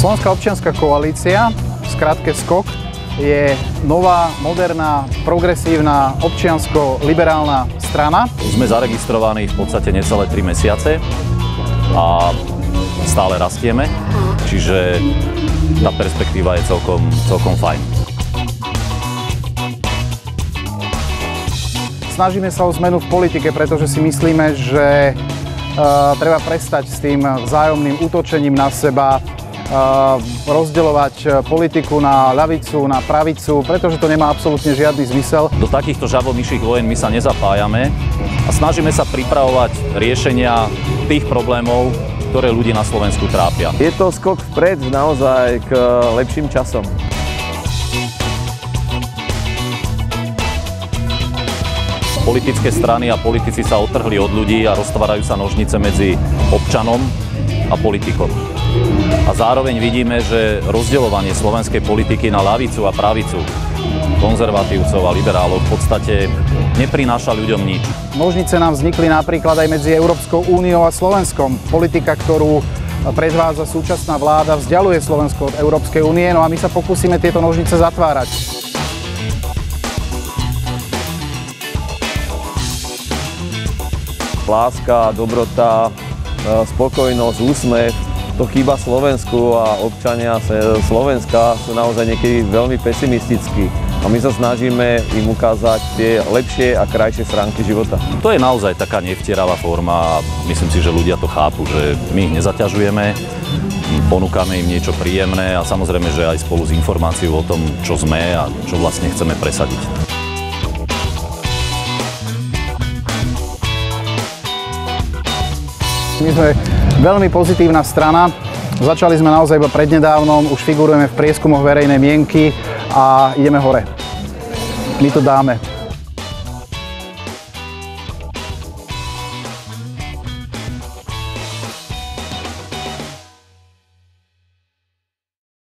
Slovenská občianska koalícia, v skratke SKOK, je nová, moderná, progresívna, občiansko-liberálna strana. Sme zaregistrovaní v podstate necelé 3 mesiace a stále rastieme, čiže tá perspektíva je celkom fajn. Snažíme sa o zmenu v politike, pretože si myslíme, že treba prestať s tým vzájomným útočením na seba, rozdeľovať politiku na ľavicu, na pravicu, pretože to nemá absolútne žiadny zmysel. Do takýchto žabomyších vojen my sa nezapájame a snažíme sa pripravovať riešenia tých problémov, ktoré ľudí na Slovensku trápia. Je to skok vpred naozaj k lepším časom. Politické strany a politici sa odtrhli od ľudí a roztvárajú sa nožnice medzi občanom a politikom. A zároveň vidíme, že rozdeľovanie slovenskej politiky na ľavicu a pravicu, konzervatívcov a liberálov v podstate neprináša ľuďom nič. Nožnice nám vznikli napríklad aj medzi Európskou úniou a Slovenskom. Politika, ktorú predvádza súčasná vláda, vzdialuje Slovensko od Európskej únie, no a my sa pokúsime tieto nožnice zatvárať. Láska, dobrota, spokojnosť, úsmev, to chýba Slovensku a občania Slovenska sú naozaj niekedy veľmi pesimistickí. A my sa snažíme im ukázať tie lepšie a krajšie stránky života. To je naozaj taká nevtieravá forma a myslím si, že ľudia to chápu, že my ich nezaťažujeme, ponúkame im niečo príjemné a samozrejme, že aj spolu s informáciou o tom, čo sme a čo vlastne chceme presadiť. My sme veľmi pozitívna strana. Začali sme naozaj iba prednedávnom, už figurujeme v prieskumoch verejnej mienky a ideme hore. My to dáme.